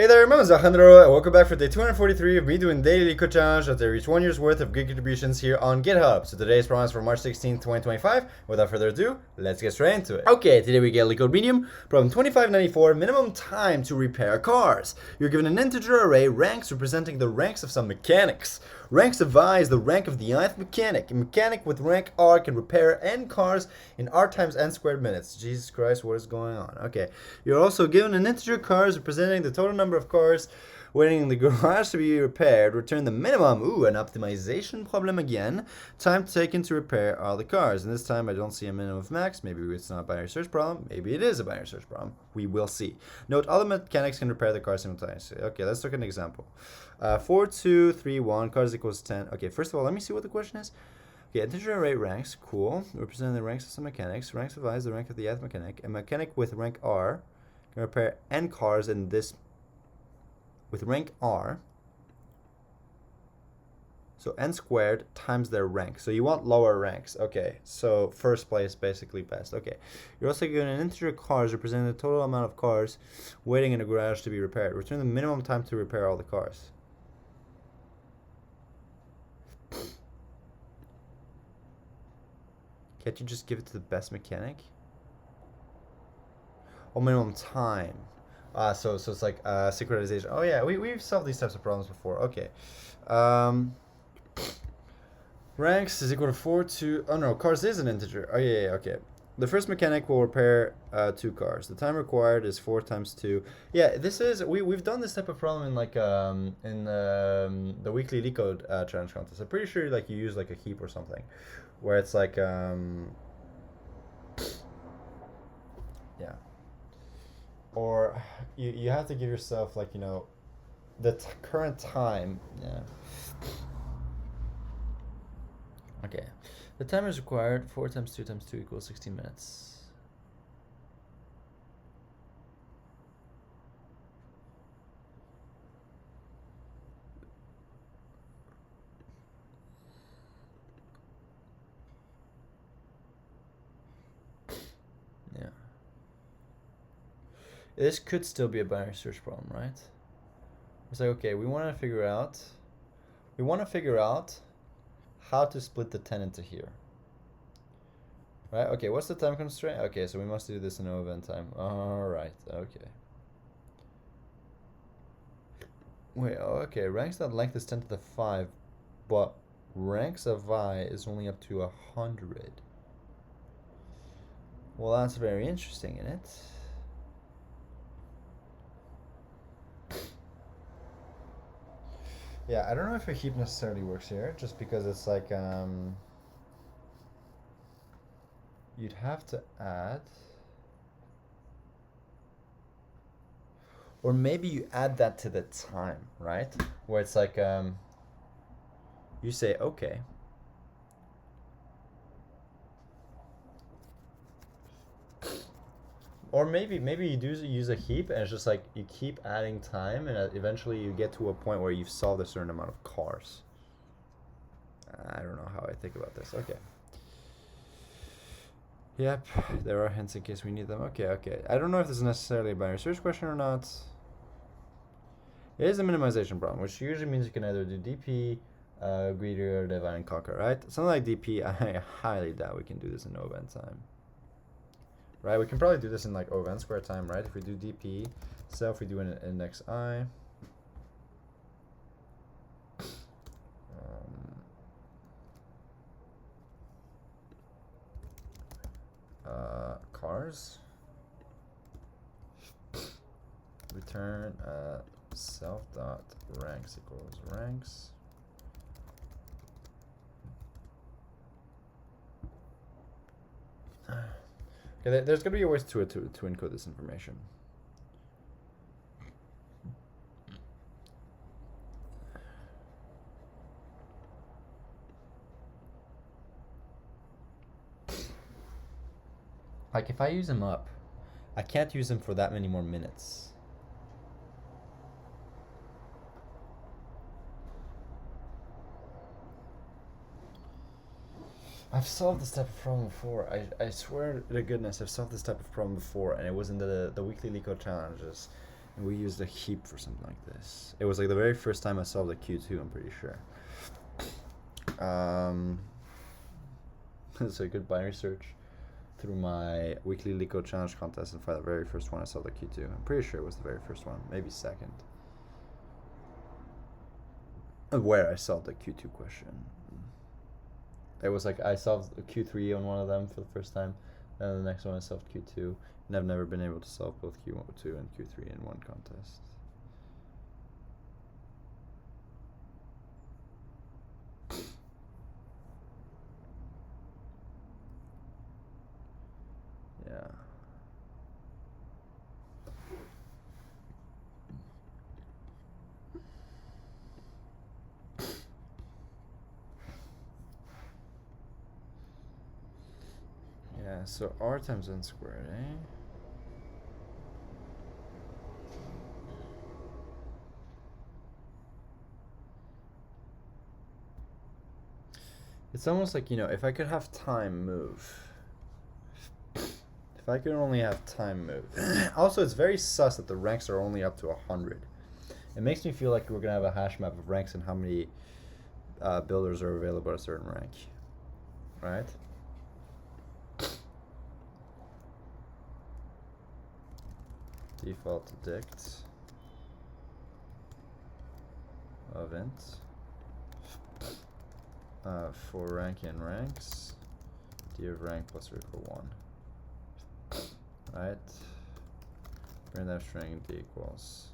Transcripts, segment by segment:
Hey there, my name is Alejandro, and welcome back for day 243 of me doing Daily LeetCode Challenge as I reach 1 year's worth of good contributions here on GitHub. So today's promise for March 16th, 2025. Without further ado, let's get straight into it. Okay, today we get LeetCode Medium, problem 2594, minimum time to repair cars. You're given an integer array, ranks representing the ranks of some mechanics. Ranks of I is the rank of the nth mechanic. A mechanic with rank R can repair n cars in R times n squared minutes. Jesus Christ, what is going on? Okay, you're also given an integer cars representing the total number of cars waiting in the garage to be repaired. Return the minimum. Ooh, an optimization problem again. Time taken to repair all the cars. And this time I don't see a minimum of max. Maybe it's not a binary search problem. Maybe it is a binary search problem. We will see. Note, all the mechanics can repair the car simultaneously. Okay, let's look at an example. 4, 2, 3, 1, cars equals 10. Okay, first of all, let me see what the question is. Okay, integer array ranks, cool. Representing the ranks of some mechanics. Ranks of I is the rank of the nth mechanic. A mechanic with rank R can repair n cars in this with rank R. So n squared times their rank. So you want lower ranks. Okay, so first place basically best. Okay, you're also given an integer cars representing the total amount of cars waiting in a garage to be repaired. Return the minimum time to repair all the cars. Can't you just give it to the best mechanic? Oh, minimum time. So it's like synchronization. Oh yeah, we've solved these types of problems before. Okay. Ranks is equal to 4 to... Oh no, cars is an integer. Oh yeah, okay. The first mechanic will repair 2 cars. The time required is 4 times 2. Yeah, this is... We've done this type of problem in like the weekly LeetCode challenge contest. I'm pretty sure like you use like a heap or something. Where it's like... yeah. Or you have to give yourself like, you know, the current time. Yeah. Okay. The time is required. 4 times 2 times 2 equals 16 minutes. Yeah. This could still be a binary search problem, right? It's like, okay, we want to figure out how to split the 10 into here. Right? Okay, what's the time constraint? Okay, so we must do this in no event time. Alright, okay. Wait, okay, ranks that length is 10 to the 5, but ranks of I is only up to 100. Well, that's very interesting, isn't it? Yeah, I don't know if a heap necessarily works here, just because it's like, you'd have to add, or maybe you add that to the time, right? Where it's like, you say, okay, or maybe you do use a heap and it's just like you keep adding time and eventually you get to a point where you've solved a certain amount of cars. I don't know how I think about this. Okay. Yep, there are hints in case we need them. Okay. I don't know if this is necessarily a binary search question or not. It is a minimization problem, which usually means you can either do DP, greedier, divide, and conquer, right? Something like DP, I highly doubt we can do this in no event time. Right, we can probably do this in like O of n squared time, right? If we do DP, so if we do an index I, cars, return self dot ranks equals ranks. Okay, there's gonna be a way to encode this information. Like if I use them up, I can't use them for that many more minutes. I've solved this type of problem before. I swear to goodness, I've solved this type of problem before, and it was in the weekly LeetCode challenges. We used a heap for something like this. It was like the very first time I solved a Q2, I'm pretty sure. So I could binary search through my weekly LeetCode challenge contest and find the very first one I solved a Q2. I'm pretty sure it was the very first one, maybe second. Where I solved the Q2 question. It was like I solved a Q3 on one of them for the first time, and the next one I solved Q2, and I've never been able to solve both Q2 and Q3 in one contest. Yeah. Yeah, so r times n squared, eh? It's almost like, you know, if I could have time move. If I could only have time move. Also, it's very sus that the ranks are only up to 100. It makes me feel like we're going to have a hash map of ranks and how many builders are available at a certain rank. Right? Default dict of int for rank in ranks, d of rank plus or equal 1. Right? Bring that string d equals.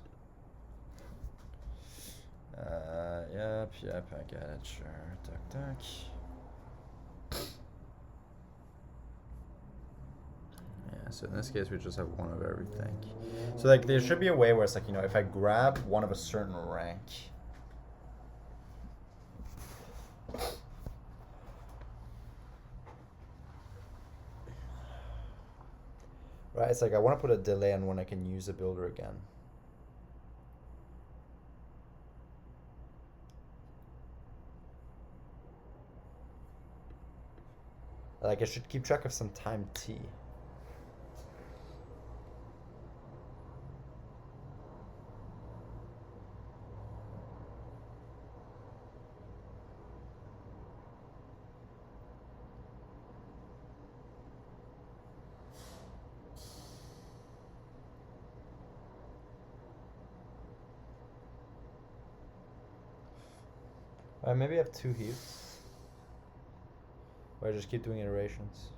Yep, I get it, sure. Duck. Yeah, so in this case, we just have one of everything. So like, there should be a way where it's like, you know, if I grab one of a certain rank, right? It's like I want to put a delay on when I can use a builder again. Like I should keep track of some time t. Maybe I have 2 heaps. Or I just keep doing iterations.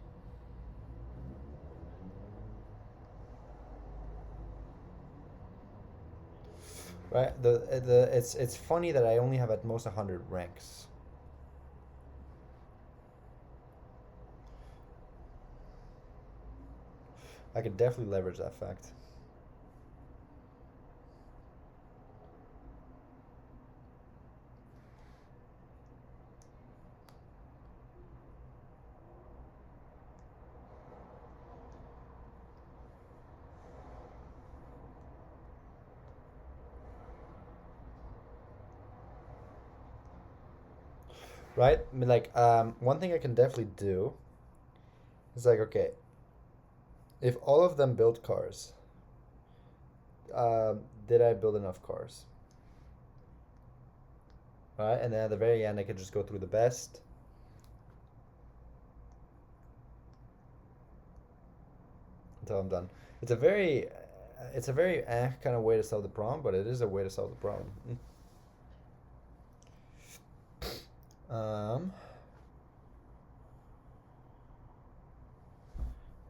Right? It's funny that I only have at most 100 ranks. I could definitely leverage that fact. Right? I mean, like, one thing I can definitely do is like, okay, if all of them build cars, did I build enough cars? Right? And then at the very end, I could just go through the best. Until I'm done. It's a very kind of way to solve the problem, but it is a way to solve the problem.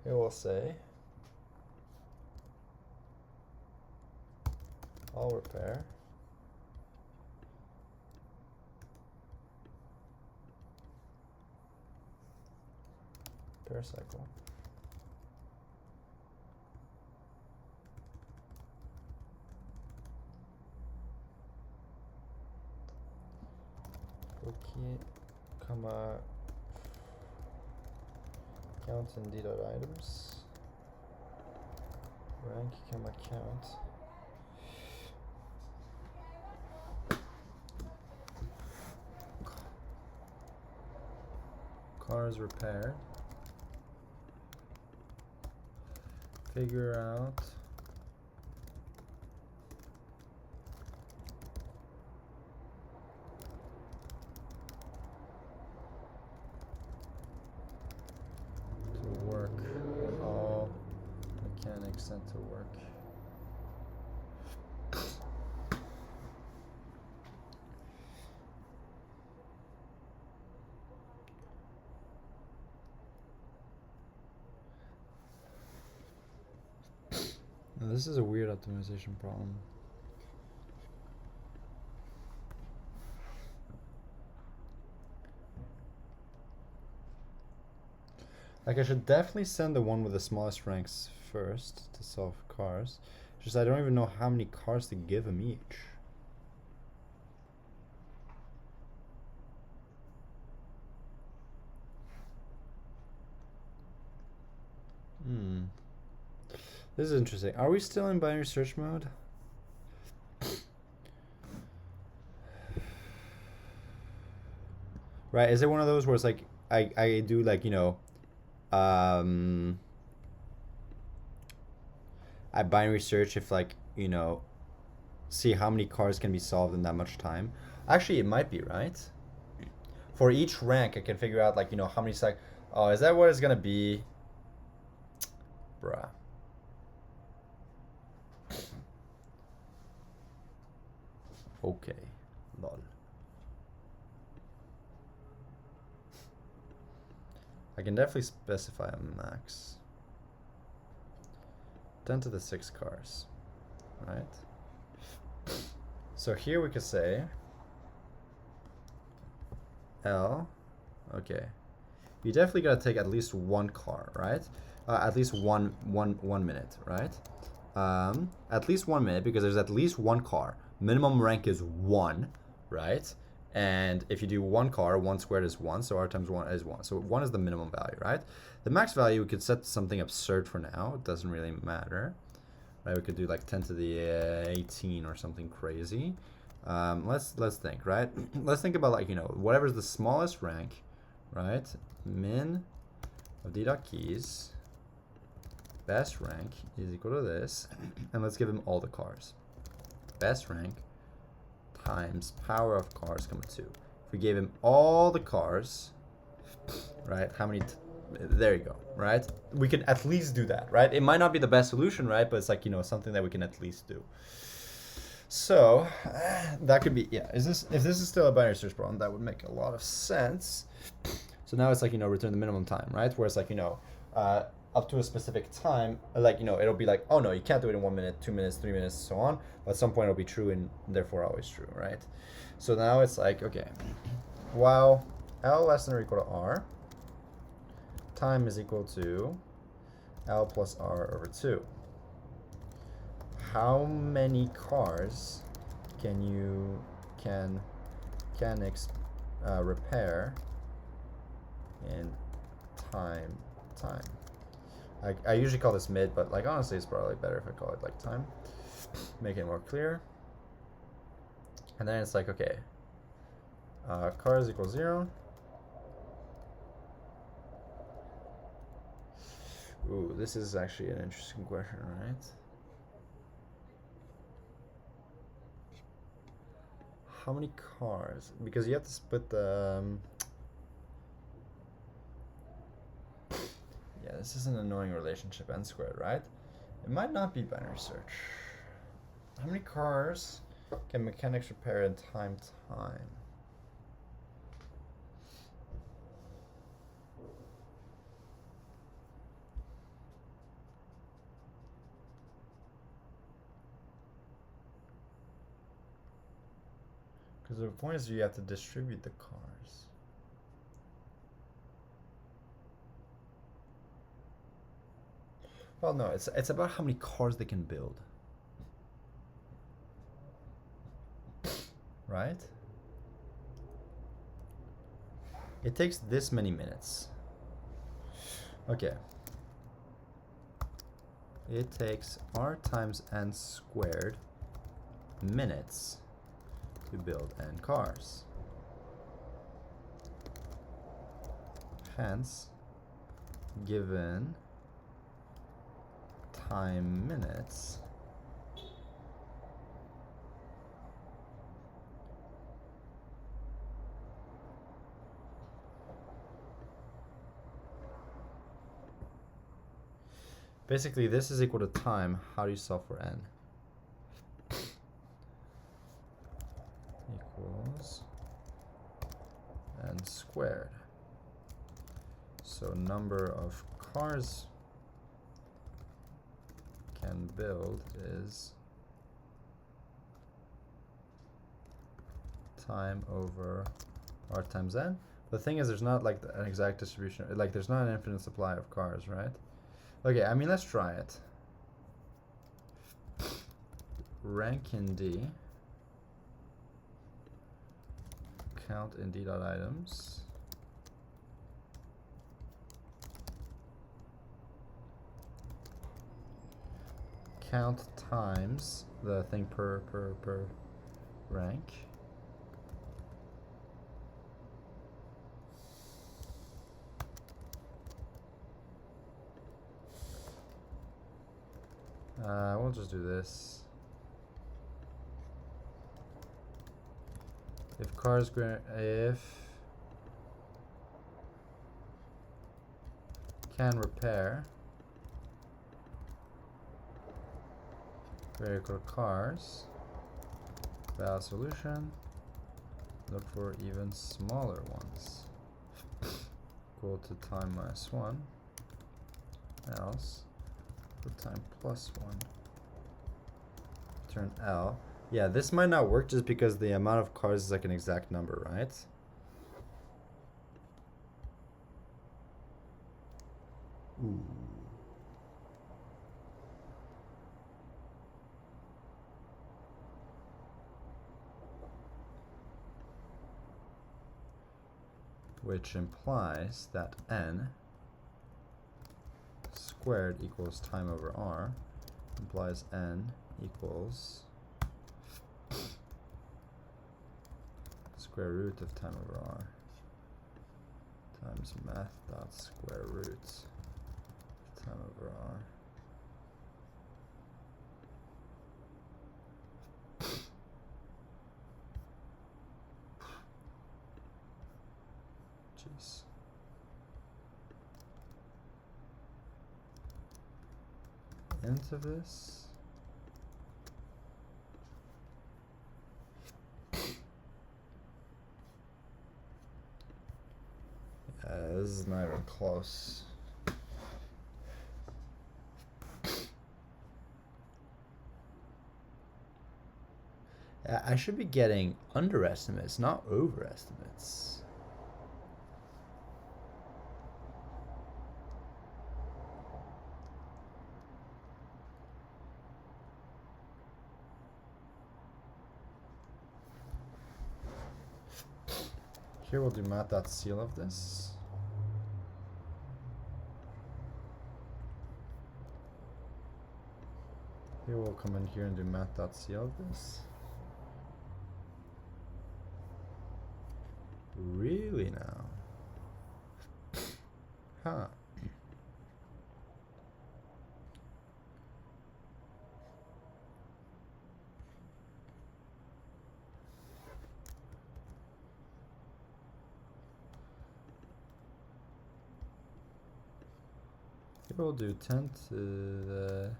Here we'll say all repair cycle cookie, comma, count and d dot items, rank, comma, count. Cars repaired. Figure out to work. Now, this is a weird optimization problem. Like, I should definitely send the one with the smallest ranks first to solve cars. Just I don't even know how many cars to give him each. This is interesting. Are we still in binary search mode? Right, is it one of those where it's like I do like, you know, I binary search if, like, you know, see how many cars can be solved in that much time. Actually, it might be, right? For each rank, I can figure out, like, you know, how many oh, is that what it's gonna be? Bruh. Okay, lol. I can definitely specify a max. 10 to the 6 cars, right? So here we could say L, okay. You definitely gotta take at least one car, right? At least one minute, right? At least 1 minute, because there's at least one car. Minimum rank is 1, right? And if you do one car, 1 squared is 1, so r times 1 is 1. So 1 is the minimum value, right? The max value, we could set something absurd for now. It doesn't really matter, right? We could do like 10 to the 18 or something crazy. Let's think, right? Let's think about, like, you know, whatever's the smallest rank, right? Min of d dot keys best rank is equal to this, and let's give him all the cars. Best rank times power of cars, 2. If we gave him all the cars, right, how many, there you go, right? We could at least do that, right? It might not be the best solution, right? But it's like, you know, something that we can at least do. So that could be, yeah, if this is still a binary search problem, that would make a lot of sense. So now it's like, you know, return the minimum time, right? Where it's like, you know, up to a specific time, like, you know, it'll be like, oh no, you can't do it in 1 minute, 2 minutes, 3 minutes, so on. But at some point it'll be true and therefore always true, right? So now it's like, okay, while L less than or equal to R, time is equal to L plus R over 2. How many cars can you repair in time? I usually call this mid, but like honestly it's probably better if I call it like time. Make it more clear. And then it's like, okay, cars equals 0. Ooh, this is actually an interesting question, right? How many cars? Because you have to split the yeah, this is an annoying relationship, n squared, right? It might not be binary search. How many cars can mechanics repair in time? Because the point is you have to distribute the cars. Well, no, it's about how many cars they can build. Right? It takes this many minutes. Okay. It takes r times n squared minutes to build n cars. Hence, given time minutes, Basically, this is equal to time. How do you solve for n? Equals n squared. So number of cars can build is time over r times n. The thing is, there's not like an exact distribution. Like, there's not an infinite supply of cars, right? Okay, I mean, let's try it. Rank in D. Count in d.items. Count times the thing per rank. We'll just do this. If cars can repair greater equal to cars, valid solution, look for even smaller ones. Equal to time minus 1, else for time plus 1. Return L. Yeah, this might not work just because the amount of cars is like an exact number, right? Ooh. Which implies that n squared equals time over r, implies n equals square root of time over r times math dot square root of time over r. Jeez. Int of this. This is not even close. I should be getting underestimates, not overestimates. Here we'll do math.ceil of this. Here we'll come in here and do math.ceil of this. Really now? Huh. Here we'll do 10 to the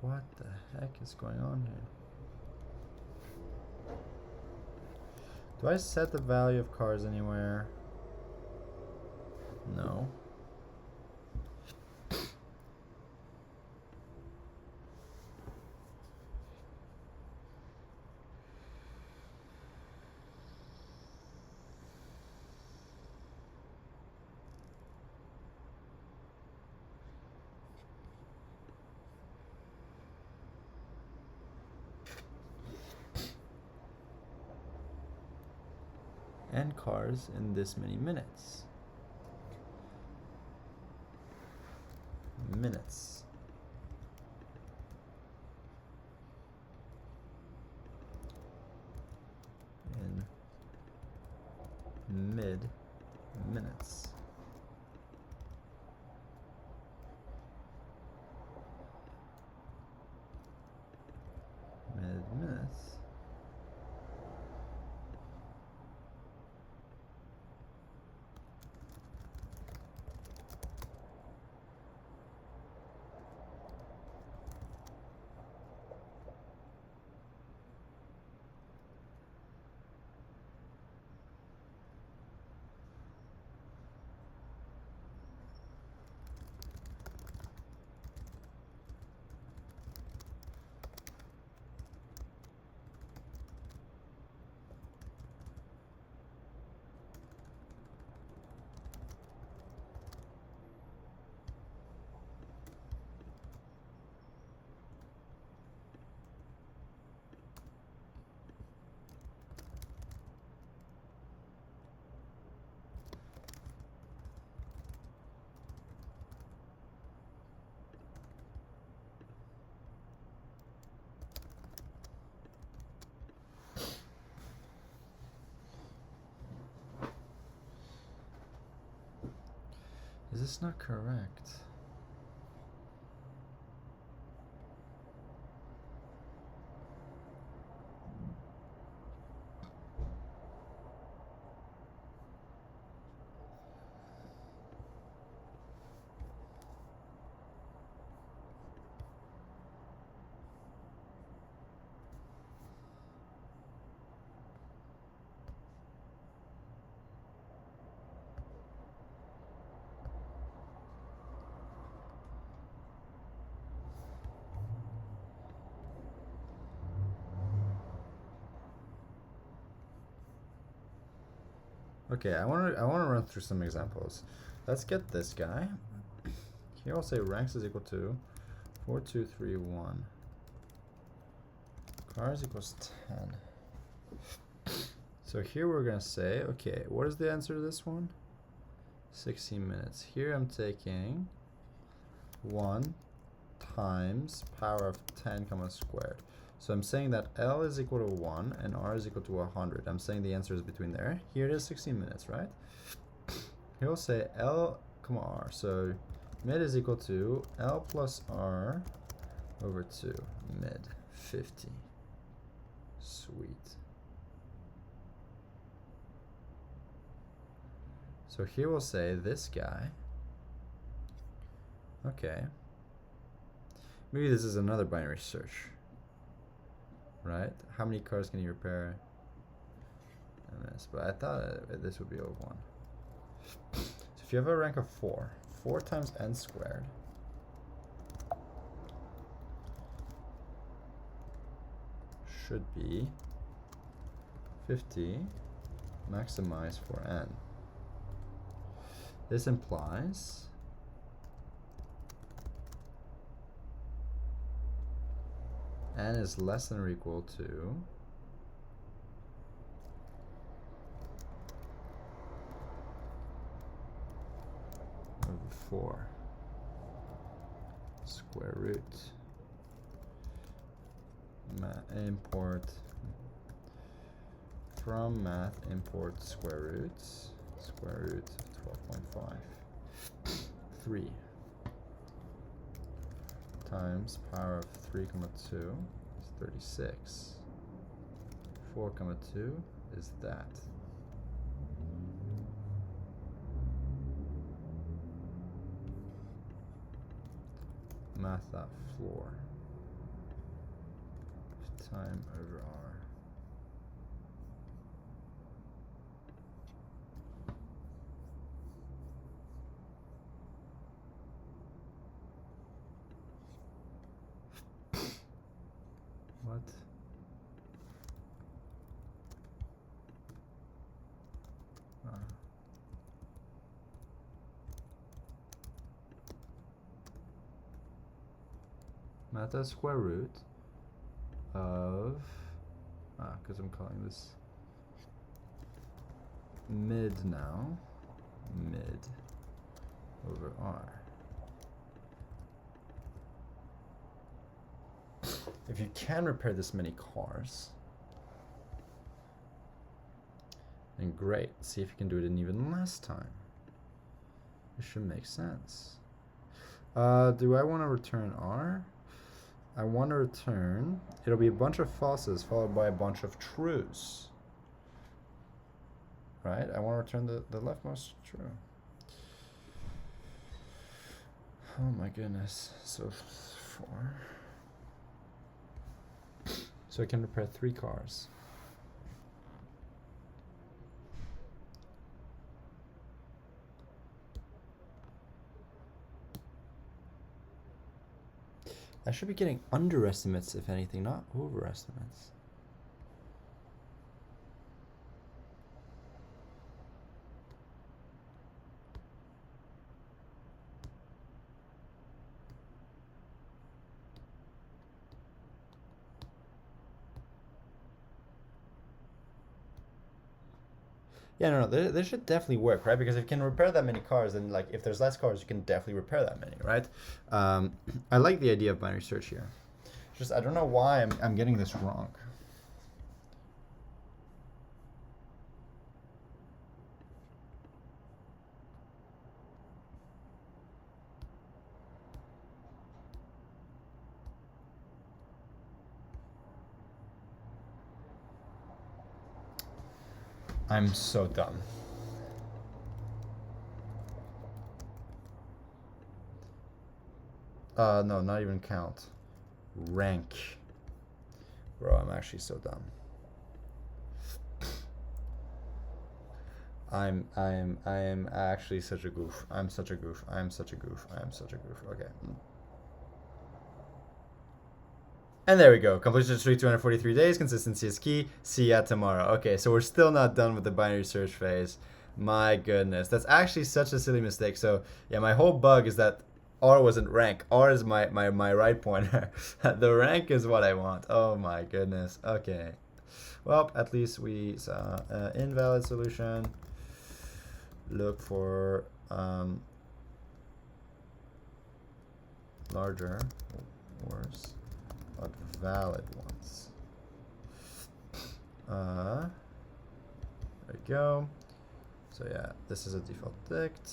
what the heck is going on here? Do I set the value of cars anywhere? No. And cars in this many minutes. Minutes. In mid-minutes. Mid-minutes. this is not correct? Okay, I want to run through some examples. Let's get this guy. Here I'll say ranks is equal to 4, 2, 3, 1. Cars equals 10. So here we're gonna say, okay, what is the answer to this one? 16 minutes. Here I'm taking 1 times power of 10 comma squared. So I'm saying that L is equal to 1 and R is equal to 100. I'm saying the answer is between there. Here it is 16 minutes, right? Here we'll say L comma R. So mid is equal to L plus R over 2. Mid 50. Sweet. So here we'll say this guy. Okay. Maybe this is another binary search. Right? How many cars can you repair in this? But I thought this would be over 1. So if you have a rank of 4, 4 times n squared should be 50 maximized for n. This implies n is less than or equal to over 4 square root import from math import square roots of 12.5 3 times power of 3 comma 2 is 36. 4 comma 2 is that. Math.floor time over R. What? Math square root of because I'm calling this mid now, mid over R. If you can repair this many cars, then great. See if you can do it in even less time. It should make sense. Do I want to return R? I want to return, it'll be a bunch of falses followed by a bunch of trues. Right? I want to return the leftmost true. Oh my goodness. So 4. So I can repair 3 cars. I should be getting underestimates, if anything, not overestimates. Yeah, no, this should definitely work, right? Because if you can repair that many cars, then like if there's less cars, you can definitely repair that many, right? I like the idea of binary search here. Just I don't know why I'm getting this wrong. I'm so dumb. No, not even count. Rank. Bro, I'm actually so dumb. I am actually such a goof. I'm such a goof. I'm such a goof. I'm such a goof. Okay. And there we go. Completion streak 243 days. Consistency is key. See ya tomorrow. Okay, so we're still not done with the binary search phase. My goodness. That's actually such a silly mistake. So yeah, my whole bug is that R wasn't rank. R is my right pointer. The rank is what I want. Oh my goodness. Okay. Well, at least we saw invalid solution. Look for larger, worse, but valid ones. There we go. So yeah, this is a default dict.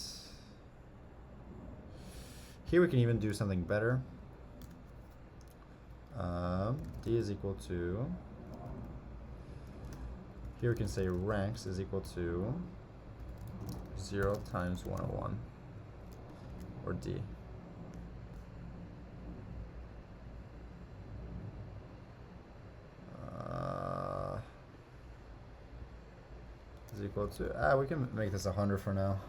Here we can even do something better. D is equal to, here we can say ranks is equal to 0 times 101, or D. Is equal to, we can make this 100 for now.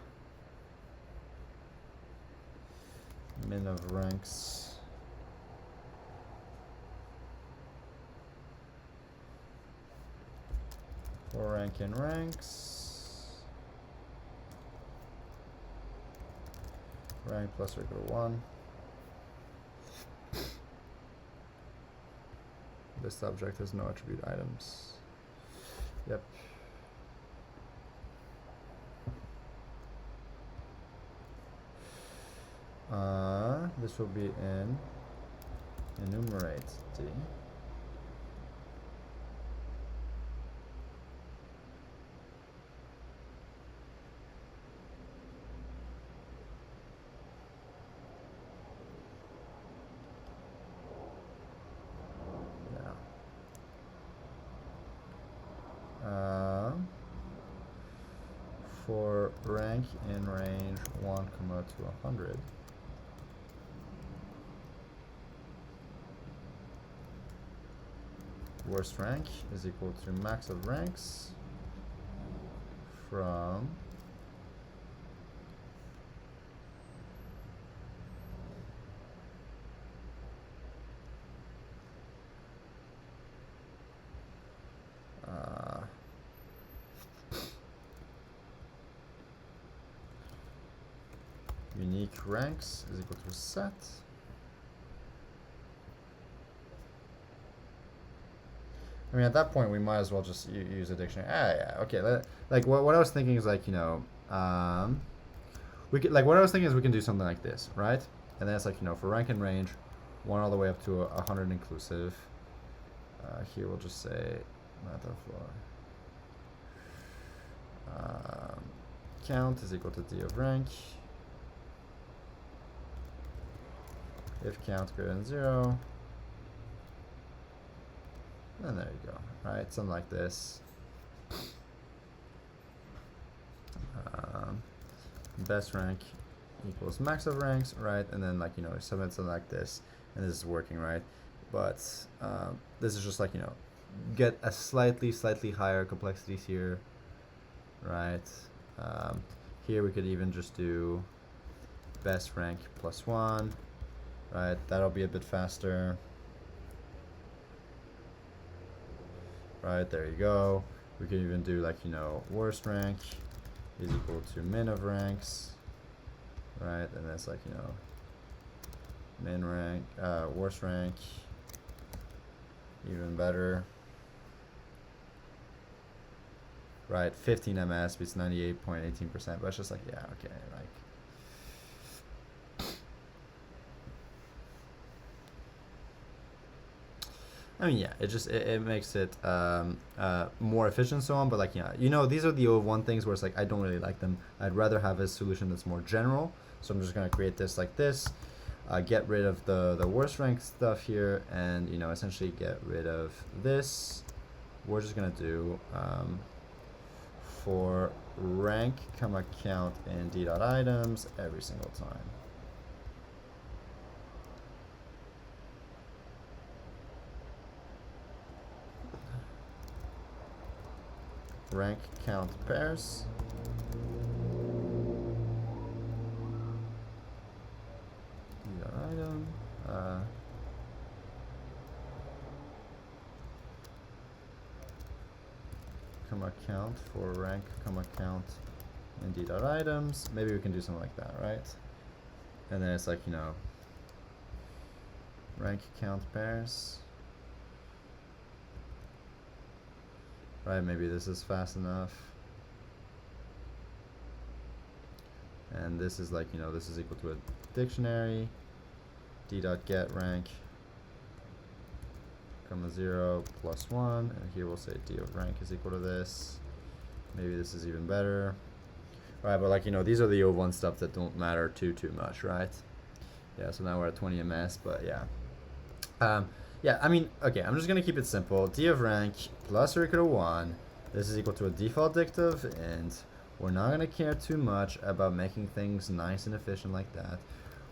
Min of ranks. For rank in ranks. Rank plus or equal to 1. This object has no attribute items. Yep. This will be in enumerate D. For rank in range 1, to 100. Worst rank is equal to max of ranks from unique ranks is equal to set. I mean, at that point, we might as well just use a dictionary. Yeah, okay. Like what I was thinking is like, you know, we could, like what I was thinking is we can do something like this, right? And then it's like, you know, for rank and range, 1 all the way up to 100 inclusive. Here we'll just say count is equal to D of rank. If count greater than 0. And there you go, right? Something like this. Best rank equals max of ranks, right? And then, like, you know, something like this, and this is working, right? But this is just like, you know, get a slightly higher complexities here, right? Here we could even just do best rank plus 1, right? That'll be a bit faster. Right, there you go. We could even do, like, you know, worst rank is equal to min of ranks, right? And that's like, you know, min rank, worst rank, even better, right? 15 ms beats 98.18%, but it's just like, yeah, okay, like. I mean, yeah, it just it makes it more efficient and so on. But like, you know, these are the O1 things where it's like I don't really like them. I'd rather have a solution that's more general. So I'm just gonna create this like this, get rid of the worst rank stuff here, and you know, essentially get rid of this. We're just gonna do for rank, comma, count in d.items every single time. Rank, count, pairs. D.item. Comma count for rank, comma count in d.items. Maybe we can do something like that, right? And then it's like, you know, rank, count, pairs. Right, maybe this is fast enough. And this is like, you know, this is equal to a dictionary. D.get rank, comma 0 plus 1, and here we'll say d of rank is equal to this. Maybe this is even better. Right, but like, you know, these are the O1 stuff that don't matter too much, right? Yeah, so now we're at 20 ms, but yeah. Yeah, I mean, okay, I'm just gonna keep it simple. D of rank plus or equal to 1. This is equal to a default dictive, and we're not gonna care too much about making things nice and efficient like that.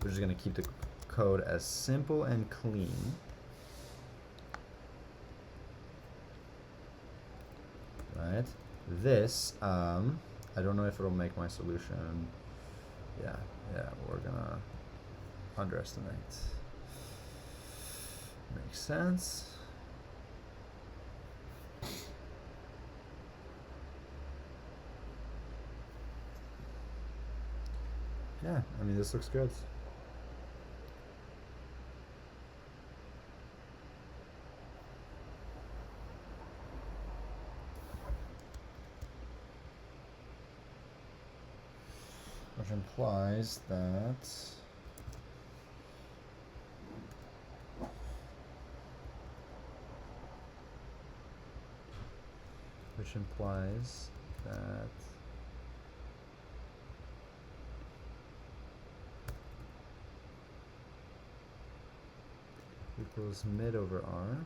We're just gonna keep the code as simple and clean. Right? This, I don't know if it'll make my solution. Yeah, we're gonna underestimate. Makes sense. Yeah, I mean, this looks good. Which implies that equals mid over R.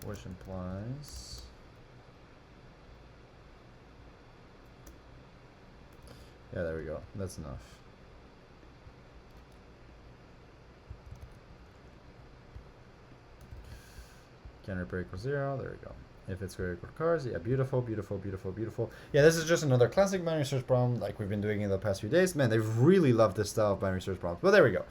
Which implies yeah, there we go. That's enough. Can repair equals 0. There we go. If it's square equal to cars, yeah, beautiful, beautiful, beautiful, beautiful. Yeah, this is just another classic binary search problem like we've been doing in the past few days. Man, they've really loved this style of binary search problems. But there we go.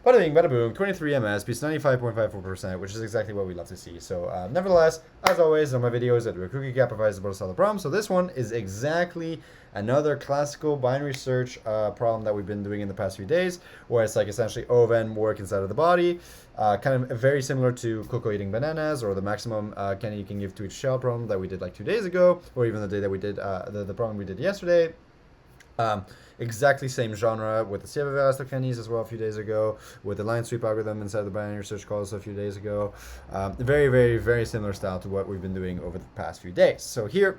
Bada bing, bada boom, 23 ms, piece 95.54%, which is exactly what we love to see. So nevertheless, as always, on my videos, I do a cookie cap provides about a solid problem. So this one is exactly another classical binary search problem that we've been doing in the past few days, where it's like essentially O of n work inside of the body, kind of very similar to Coco eating bananas, or the maximum candy you can give to each shell problem that we did like 2 days ago, or even the day that we did the problem we did yesterday. Exactly same genre with the CFF elastic as well a few days ago, with the line sweep algorithm inside the binary search calls a few days ago. Very, very, very similar style to what we've been doing over the past few days. So here,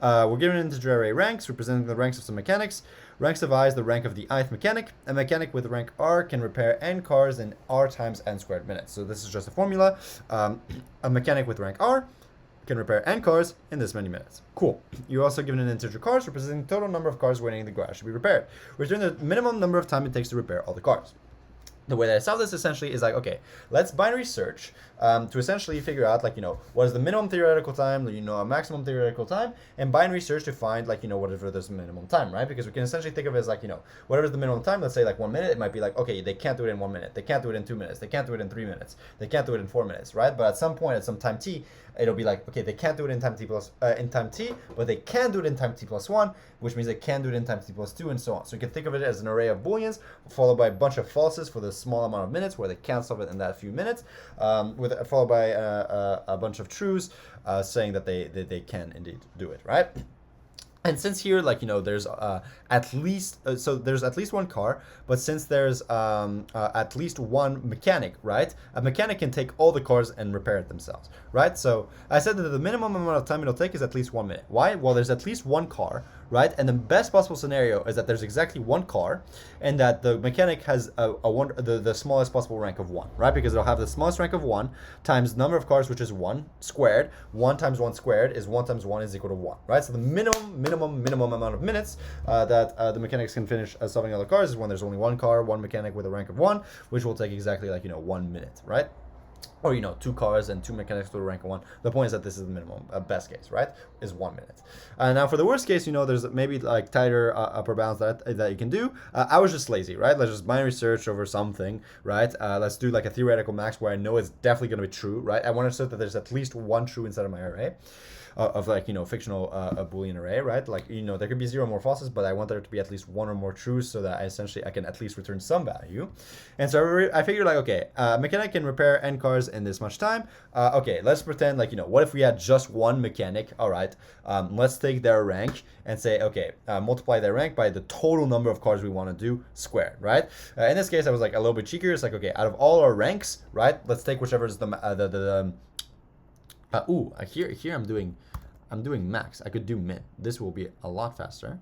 we're given an integer array ranks, representing the ranks of some mechanics. Ranks of I is the rank of the ith mechanic. A mechanic with rank R can repair n cars in R times n squared minutes. So this is just a formula. A mechanic with rank R can repair n cars in this many minutes. Cool. You're also given an integer cars representing the total number of cars waiting in the garage to be repaired. Return the minimum number of time it takes to repair all the cars. The way that I solve this essentially is like, okay, let's binary search to essentially figure out, like, you know, what is the minimum theoretical time, you know, a maximum theoretical time, and binary search to find, like, you know, whatever this minimum time, right? Because we can essentially think of it as like, you know, whatever is the minimum time, let's say like 1 minute, it might be like, okay, they can't do it in 1 minute, they can't do it in 2 minutes, they can't do it in 3 minutes, they can't do it in 4 minutes, right? But at some point, at some time t, it'll be like, okay, they can't do it in time t plus but they can do it in time t plus 1, which means they can do it in time t plus 2, and so on. So you can think of it as an array of booleans followed by a bunch of falses for the small amount of minutes where they can't solve it in that few minutes, followed by a bunch of trues saying that they can indeed do it, right? And since here, like, there's at least, so there's at least one car, but since there's at least one mechanic, right? A mechanic can take all the cars and repair it themselves, right? So I said that the minimum amount of time it'll take is at least 1 minute. Why? Well, there's at least one car, right? And the best possible scenario is that there's exactly one car, and that the mechanic has the smallest possible rank of 1, right? Because it'll have the smallest rank of 1 times number of cars, which is 1 squared. 1 times 1 squared is 1 times 1 is equal to 1, right? So the minimum amount of minutes that the mechanics can finish solving all the cars is when there's only one car, one mechanic with a rank of 1, which will take exactly like 1 minute, right? Or 2 cars and 2 mechanics with a rank of 1. The point is that this is the minimum, best case, right? Is 1 minute. Now for the worst case, there's maybe like tighter upper bounds that you can do. I was just lazy, right? Let's just binary search over something, right? Let's do like a theoretical max where I know it's definitely going to be true, right? I want to assert that there's at least one true inside of my array. Of like fictional a Boolean array, right? Like there could be 0 more falses, but I want there to be at least 1 or more trues so that I can at least return some value. And so I figured like, okay, mechanic can repair n cars in this much time. Okay, let's pretend like what if we had just one mechanic? All right, let's take their rank and say, okay, multiply their rank by the total number of cars we want to do squared, right? In this case, I was like a little bit cheekier. It's like, okay, out of all our ranks, right? Let's take whichever is here I'm doing max. I could do min. This will be a lot faster.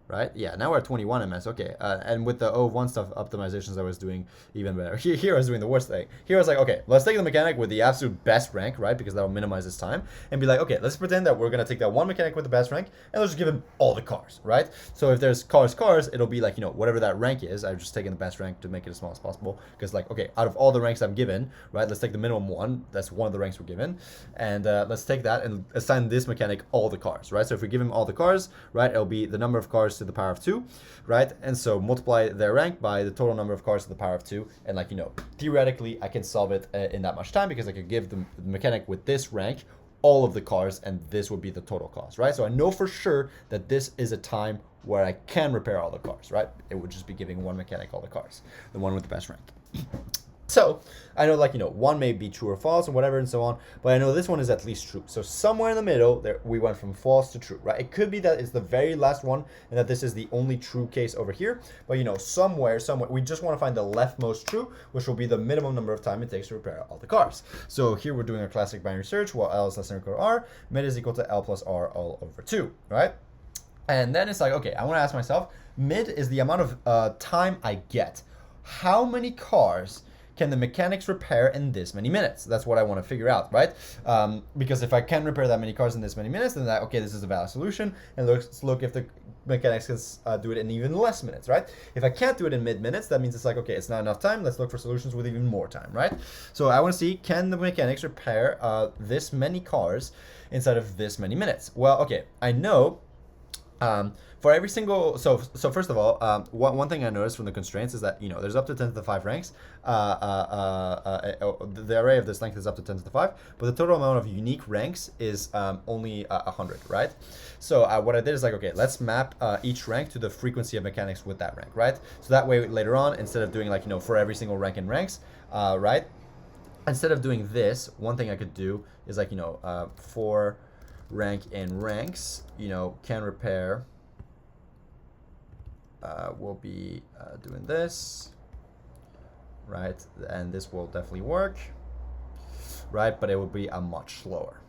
Right? Yeah, now we're at 21 ms. Okay, and with the O1 stuff optimizations I was doing even better. Here I was doing the worst thing. Here I was like, okay, let's take the mechanic with the absolute best rank, right? Because that will minimize his time. And be like, okay, let's pretend that we're going to take that one mechanic with the best rank and let's just give him all the cars, right? So if there's cars, it'll be like, whatever that rank is. I've just taken the best rank to make it as small as possible. Because like, okay, out of all the ranks I'm given, right, let's take the minimum one. That's one of the ranks we're given. And let's take that and assign this mechanic all the cars, right? So if we give him all the cars, right, it'll be the number of cars to the power of 2, right? And so multiply their rank by the total number of cars to the power of 2, and like theoretically I can solve it in that much time because I could give the mechanic with this rank all of the cars and this would be the total cost, right? So I know for sure that this is a time where I can repair all the cars, right? It would just be giving one mechanic all the cars, the one with the best rank. So I know like, one may be true or false or whatever and so on, but I know this one is at least true. So somewhere in the middle there, we went from false to true, right? It could be that it's the very last one and that this is the only true case over here, but somewhere, we just want to find the leftmost true, which will be the minimum number of time it takes to repair all the cars. So here we're doing a classic binary search, while L is less than or equal to R, mid is equal to L plus R all over 2, right? And then it's like, okay, I want to ask myself, mid is the amount of time I get. How many cars can the mechanics repair in this many minutes? That's what I want to figure out, right? Because if I can repair that many cars in this many minutes, then okay, this is a valid solution. And let's look if the mechanics can do it in even less minutes, right? If I can't do it in mid-minutes, that means it's like, okay, it's not enough time. Let's look for solutions with even more time, right? So I want to see, can the mechanics repair this many cars inside of this many minutes? Well, okay, I know for every single, so first of all, one thing I noticed from the constraints is that there's up to 10 to the 5 ranks. The array of this length is up to 10 to the 5, but the total amount of unique ranks is only 100, right? So what I did is like, okay, let's map each rank to the frequency of mechanics with that rank, right? So that way later on, instead of doing like for every single rank in ranks, right? Instead of doing this, one thing I could do is like for rank in ranks, can repair. We'll be doing this, right? And this will definitely work, right? But it will be a much slower.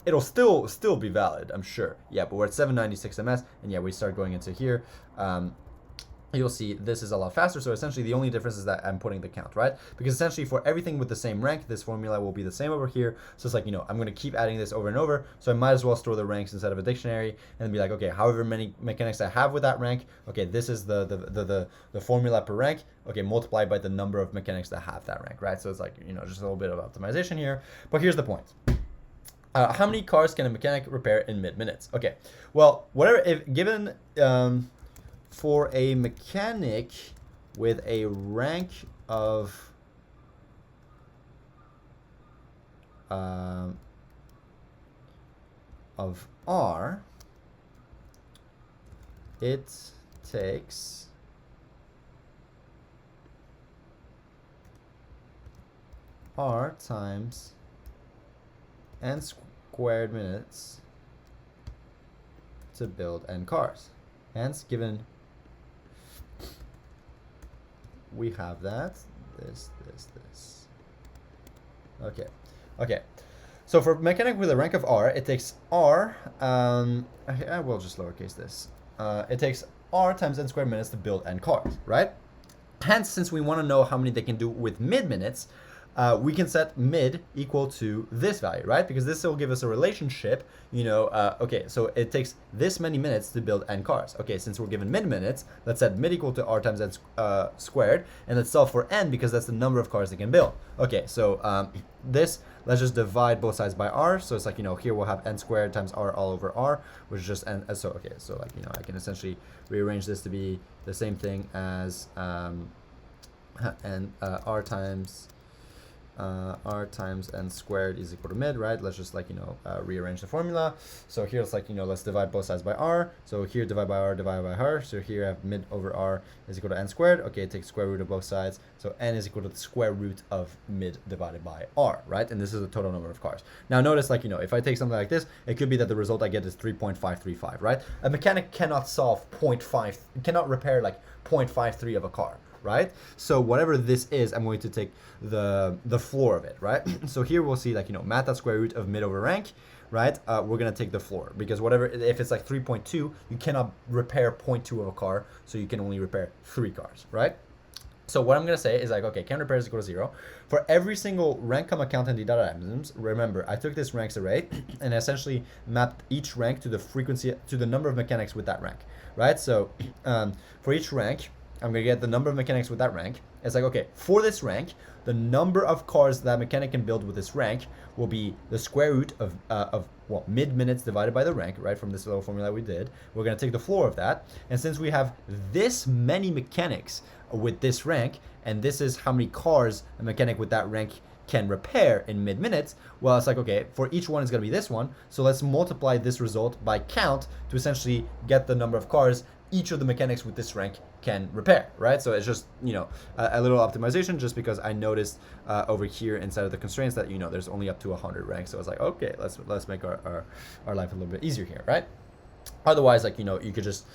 It'll still be valid, I'm sure. Yeah, but we're at 796 ms, and yeah, we start going into here. You'll see this is a lot faster. So essentially the only difference is that I'm putting the count, right? Because essentially for everything with the same rank, this formula will be the same over here. So it's like, I'm going to keep adding this over and over. So I might as well store the ranks inside of a dictionary and be like, okay, however many mechanics I have with that rank, okay, this is the formula per rank. Okay, multiplied by the number of mechanics that have that rank, right? So it's like, just a little bit of optimization here. But here's the point. How many cars can a mechanic repair in mid-minutes? Okay, well, whatever, if given... for a mechanic with a rank of R, it takes R times n squared minutes to build n cars. Hence, given we have that, this. Okay. So for mechanic with a rank of r, it takes r, I will just lowercase this. It takes r times n squared minutes to build n cars, right? Hence, since we want to know how many they can do with mid minutes, we can set mid equal to this value, right? Because this will give us a relationship, okay, so it takes this many minutes to build n cars. Okay, since we're given mid minutes, let's set mid equal to r times n squared, and let's solve for n because that's the number of cars they can build. Okay, so let's just divide both sides by r. So it's like, here we'll have n squared times r all over r, which is just n. So, okay, so like, I can essentially rearrange this to be the same thing as r times n squared is equal to mid, right? Let's just rearrange the formula. So here it's like, let's divide both sides by r. So here divide by r, divide by r. So here I have mid over r is equal to n squared. Okay, take square root of both sides. So n is equal to the square root of mid divided by r, right? And this is the total number of cars. Now notice, if I take something like this, it could be that the result I get is 3.535, right? A mechanic cannot solve cannot repair 0.53 of a car, right? So whatever this is, I'm going to take the floor of it, right? So here we'll see math square root of mid over rank, right? We're gonna take the floor because if it's 3.2, you cannot repair 0.2 of a car, so you can only repair 3 cars, right? So what I'm gonna say is okay, can repair is equal to 0 for every single rank, count, and data items. Remember, I took this ranks array and essentially mapped each rank to the frequency, to the number of mechanics with that rank, right? So for each rank, I'm going to get the number of mechanics with that rank. It's okay, for this rank, the number of cars that mechanic can build with this rank will be the square root of mid minutes divided by the rank, right? From this little formula we did. We're going to take the floor of that. And since we have this many mechanics with this rank, and this is how many cars a mechanic with that rank can repair in mid minutes, well, it's okay, for each one is going to be this one. So let's multiply this result by count to essentially get the number of cars each of the mechanics with this rank can repair, right? So it's just, a little optimization, just because I noticed over here inside of the constraints that, there's only up to 100 ranks. So it's okay, let's make our life a little bit easier here, right? Otherwise, you could just,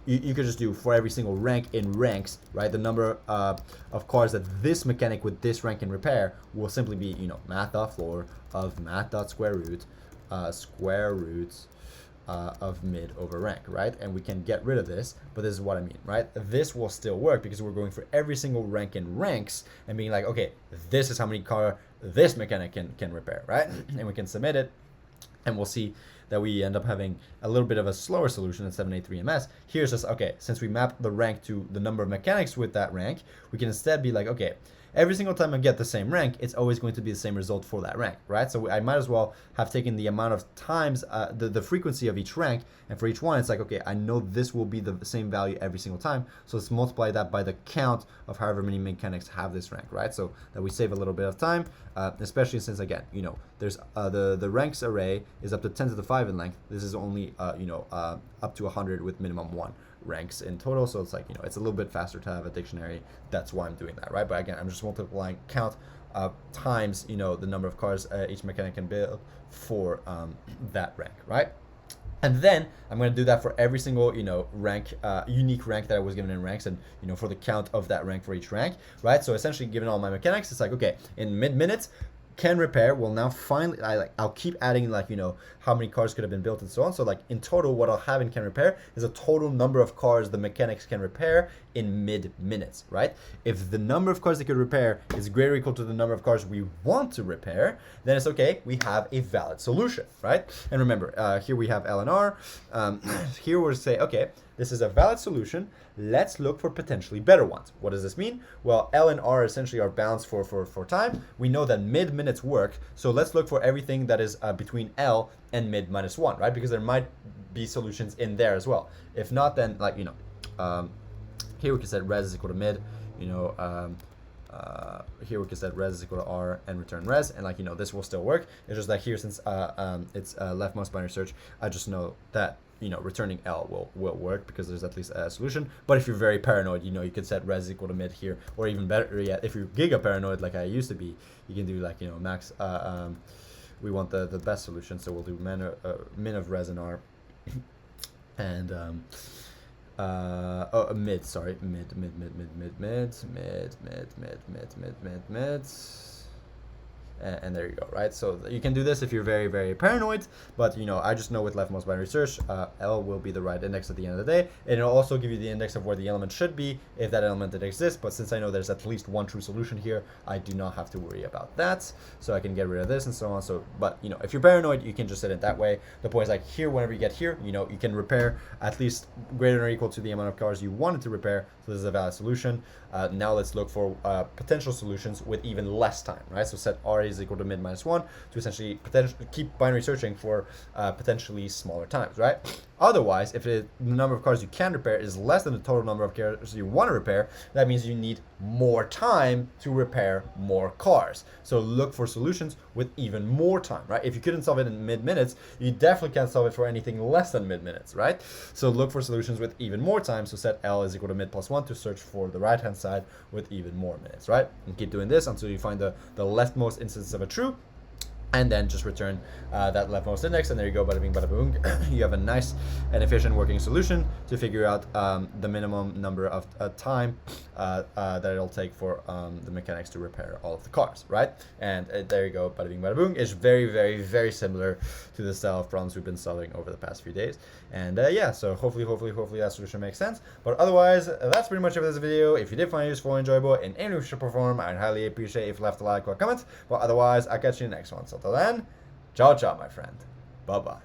you could just do for every single rank in ranks, right? The number of cars that this mechanic with this rank can repair will simply be, math.floor of math.square root, of mid over rank, right? And we can get rid of this, but this is what I mean, right? This will still work because we're going for every single rank in ranks and being okay, this is how many car this mechanic can repair, right? And we can submit it, and we'll see that we end up having a little bit of a slower solution than 783ms. Here's just, okay, since we map the rank to the number of mechanics with that rank, we can instead be okay, every single time I get the same rank, it's always going to be the same result for that rank, right? So I might as well have taken the amount of times, the frequency of each rank, and for each one, it's okay, I know this will be the same value every single time, so let's multiply that by the count of however many mechanics have this rank, right? So that we save a little bit of time, especially since, again, there's the ranks array is up to 10 to the 5 in length. This is only, up to 100 with minimum 1 ranks in total, so it's it's a little bit faster to have a dictionary. That's why I'm doing that, right? But again, I'm just multiplying count times the number of cars each mechanic can build for that rank, right? And then I'm going to do that for every single rank, unique rank that I was given in ranks, and for the count of that rank for each rank, right? So essentially, given all my mechanics, it's okay, in mid minutes can repair. Well, now finally, I'll keep adding how many cars could have been built and so on. So in total, what I'll have in can repair is a total number of cars the mechanics can repair in mid minutes, right? If the number of cars they could repair is greater or equal to the number of cars we want to repair, then it's okay, we have a valid solution, right? And remember, here we have L and R. Here we'll say, okay, this is a valid solution. Let's look for potentially better ones. What does this mean? Well, L and R essentially are bounds for time. We know that mid minutes work, so let's look for everything that is between L and mid minus 1, right? Because there might be solutions in there as well. If not, then here we can set res is equal to mid. Here we can set res is equal to r and return res, and this will still work. It's just that here, since it's leftmost binary search, I just know that returning L will work because there's at least a solution. But if you're very paranoid, you could set res equal to mid here, or even better yet, if you're giga paranoid like I used to be, you can do max. We want the best solution, so we'll do min of res and r and mid, sorry, mid. And there you go, right? So you can do this if you're very, very paranoid, but you know, I just know with leftmost binary search, L will be the right index at the end of the day, and it'll also give you the index of where the element should be if that element did exist. But since I know there's at least one true solution here, I do not have to worry about that, so I can get rid of this and so on. So, but you know, if you're paranoid, you can just set it that way. The point is, like here, whenever you get here, you know, you can repair at least greater than or equal to the amount of cars you wanted to repair. So this is a valid solution. Now let's look for potential solutions with even less time, right? So set R is equal to mid minus 1 to essentially keep binary searching for potentially smaller times, right? Otherwise, if the number of cars you can repair is less than the total number of cars you want to repair, that means you need more time to repair more cars. So look for solutions with even more time, right? If you couldn't solve it in mid-minutes, you definitely can't solve it for anything less than mid-minutes, right? So look for solutions with even more time. So set L is equal to mid plus 1 to search for the right-hand side with even more minutes, right? And keep doing this until you find the leftmost instance of a true, and then just return that leftmost index, and there you go, bada bing, bada boom. You have a nice and efficient working solution to figure out the minimum number of time that it'll take for the mechanics to repair all of the cars, right? And there you go, bada bing, bada boom. It's very, very, very similar to the style of problems we've been solving over the past few days. And yeah, so hopefully that solution makes sense. But otherwise, that's pretty much it for this video. If you did find it useful, enjoyable, and any way you should perform, I'd highly appreciate if you left a like or a comment. But otherwise, I'll catch you in the next one. So till then, ciao, ciao, my friend. Bye-bye.